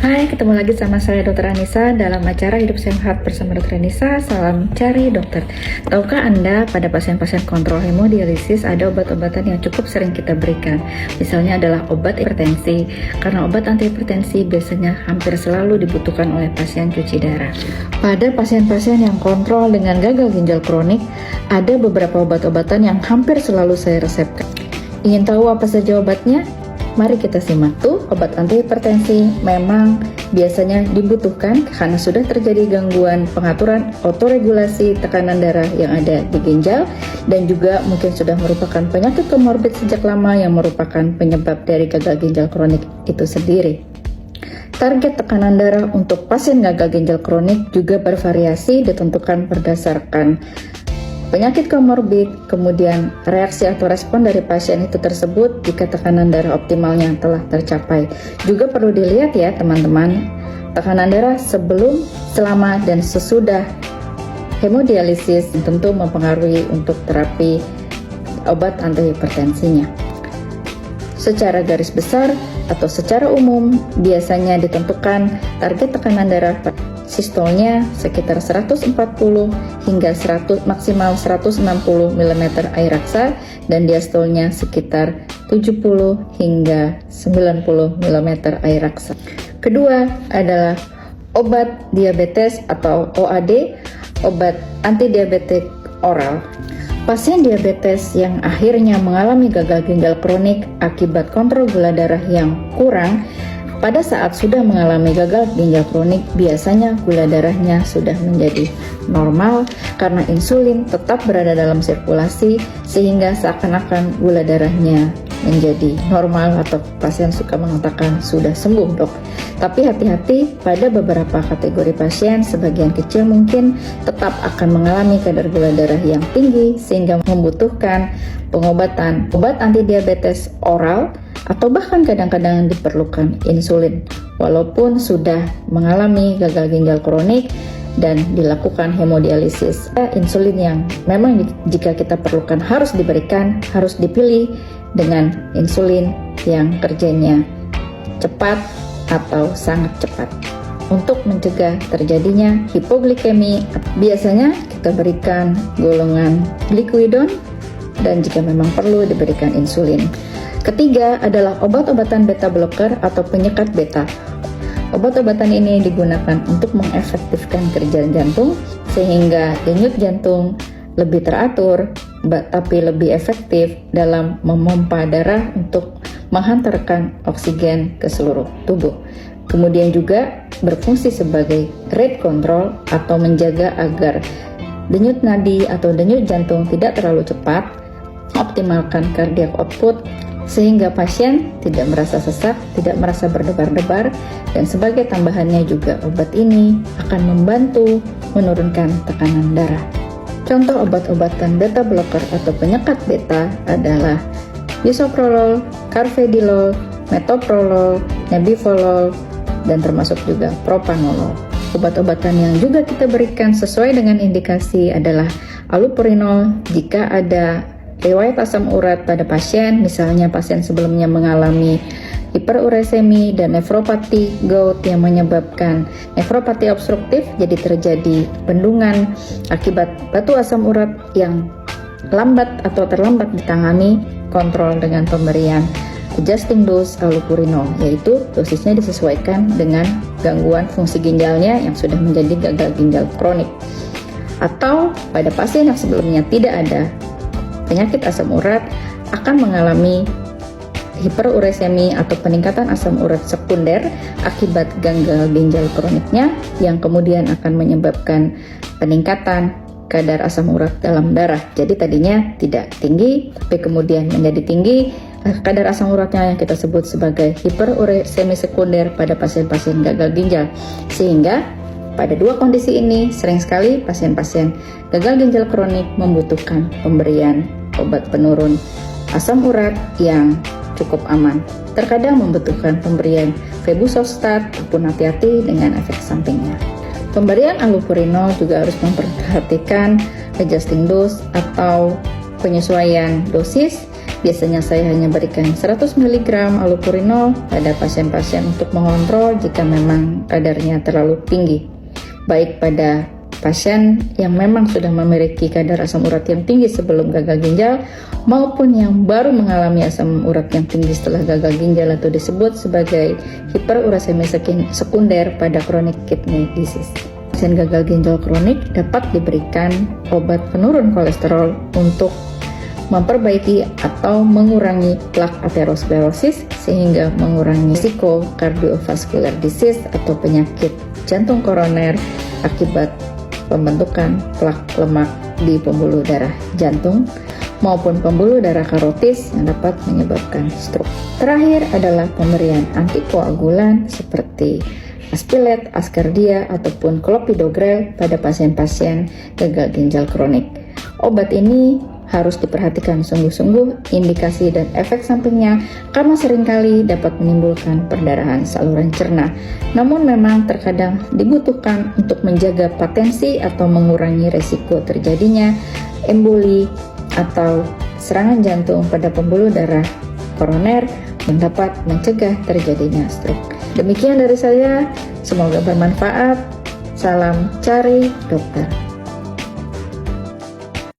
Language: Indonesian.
Hai, ketemu lagi sama saya Dr. Anissa dalam acara Hidup Sehat bersama Dr. Anissa. Salam cari dokter. Tahukah Anda pada pasien-pasien kontrol hemodialisis ada obat-obatan yang cukup sering kita berikan. Misalnya adalah obat hipertensi. Karena obat antihipertensi biasanya hampir selalu dibutuhkan oleh pasien cuci darah. Pada pasien-pasien yang kontrol dengan gagal ginjal kronik, ada beberapa obat-obatan yang hampir selalu saya resepkan. Ingin tahu apa saja obatnya? Mari kita simak tuh. Obat antihipertensi memang biasanya dibutuhkan karena sudah terjadi gangguan pengaturan otoregulasi tekanan darah yang ada di ginjal dan juga mungkin sudah merupakan penyakit komorbid sejak lama yang merupakan penyebab dari gagal ginjal kronik itu sendiri. Target tekanan darah untuk pasien gagal ginjal kronik juga bervariasi ditentukan berdasarkan penyakit komorbid, kemudian reaksi atau respon dari pasien itu tersebut jika tekanan darah optimalnya telah tercapai. Juga perlu dilihat ya teman-teman, tekanan darah sebelum, selama, dan sesudah hemodialisis tentu mempengaruhi untuk terapi obat antihipertensinya. Secara garis besar atau secara umum biasanya ditentukan target tekanan darah sistolnya sekitar 140 hingga 100 maksimal 160 mm air raksa dan diastolnya sekitar 70 hingga 90 mm air raksa. Kedua adalah obat diabetes atau OAD, obat antidiabetik oral. Pasien diabetes yang akhirnya mengalami gagal ginjal kronik akibat kontrol gula darah yang kurang, pada saat sudah mengalami gagal ginjal kronik, biasanya gula darahnya sudah menjadi normal karena insulin tetap berada dalam sirkulasi sehingga seakan-akan gula darahnya menjadi normal atau pasien suka mengatakan sudah sembuh dok. Tapi hati-hati, pada beberapa kategori pasien, sebagian kecil mungkin tetap akan mengalami kadar gula darah yang tinggi sehingga membutuhkan pengobatan obat antidiabetes oral atau bahkan kadang-kadang diperlukan insulin walaupun sudah mengalami gagal ginjal kronik dan dilakukan hemodialisis. Insulin yang memang jika kita perlukan harus diberikan, harus dipilih dengan insulin yang kerjanya cepat atau sangat cepat. Untuk mencegah terjadinya hipoglikemi, biasanya kita berikan golongan glikidon dan jika memang perlu diberikan insulin. Ketiga adalah obat-obatan beta blocker atau penyekat beta. Obat-obatan ini digunakan untuk mengefektifkan kerja jantung sehingga denyut jantung lebih teratur tapi lebih efektif dalam memompa darah untuk menghantarkan oksigen ke seluruh tubuh. Kemudian juga berfungsi sebagai rate control atau menjaga agar denyut nadi atau denyut jantung tidak terlalu cepat, optimalkan cardiac output sehingga pasien tidak merasa sesak, tidak merasa berdebar-debar, dan sebagai tambahannya juga obat ini akan membantu menurunkan tekanan darah. Contoh obat-obatan beta blocker atau penyekat beta adalah bisoprolol, carvedilol, metoprolol, nebivolol, dan termasuk juga propanolol. Obat-obatan yang juga kita berikan sesuai dengan indikasi adalah allopurinol jika ada riwayat asam urat pada pasien, misalnya pasien sebelumnya mengalami hiperurasemi dan nefropati gout yang menyebabkan nefropati obstruktif, jadi terjadi bendungan akibat batu asam urat yang lambat atau terlambat ditangani, kontrol dengan pemberian adjusting dose allopurinol, yaitu dosisnya disesuaikan dengan gangguan fungsi ginjalnya yang sudah menjadi gagal ginjal kronik. Atau pada pasien yang sebelumnya tidak ada penyakit asam urat akan mengalami hiperurasemi atau peningkatan asam urat sekunder akibat gagal ginjal kroniknya yang kemudian akan menyebabkan peningkatan kadar asam urat dalam darah. Jadi tadinya tidak tinggi tapi kemudian menjadi tinggi kadar asam uratnya yang kita sebut sebagai hiperurasemi sekunder pada pasien-pasien gagal ginjal. Sehingga pada dua kondisi ini sering sekali pasien-pasien gagal ginjal kronik membutuhkan pemberian obat penurun asam urat yang cukup aman. Terkadang membutuhkan pemberian febuxostat pun hati-hati dengan efek sampingnya. Pemberian allopurinol juga harus memperhatikan adjusting dose atau penyesuaian dosis Biasanya saya hanya berikan 100 mg allopurinol pada pasien-pasien untuk mengontrol jika memang kadarnya terlalu tinggi, baik pada pasien yang memang sudah memiliki kadar asam urat yang tinggi sebelum gagal ginjal maupun yang baru mengalami asam urat yang tinggi setelah gagal ginjal atau disebut sebagai hiperurasemia sekunder pada chronic kidney disease. Pasien gagal ginjal kronik dapat diberikan obat penurun kolesterol untuk memperbaiki atau mengurangi plak aterosklerosis sehingga mengurangi risiko cardiovascular disease atau penyakit jantung koroner akibat pembentukan plak lemak di pembuluh darah jantung maupun pembuluh darah karotis yang dapat menyebabkan stroke. Terakhir adalah pemberian antikoagulan seperti Aspilet, Ascardia, ataupun Clopidogrel pada pasien-pasien gagal ginjal kronik. Obat ini harus diperhatikan sungguh-sungguh indikasi dan efek sampingnya karena seringkali dapat menimbulkan perdarahan saluran cerna. Namun memang terkadang dibutuhkan untuk menjaga patensi atau mengurangi resiko terjadinya emboli atau serangan jantung pada pembuluh darah koroner yang dapat mencegah terjadinya stroke. Demikian dari saya, semoga bermanfaat. Salam cari dokter.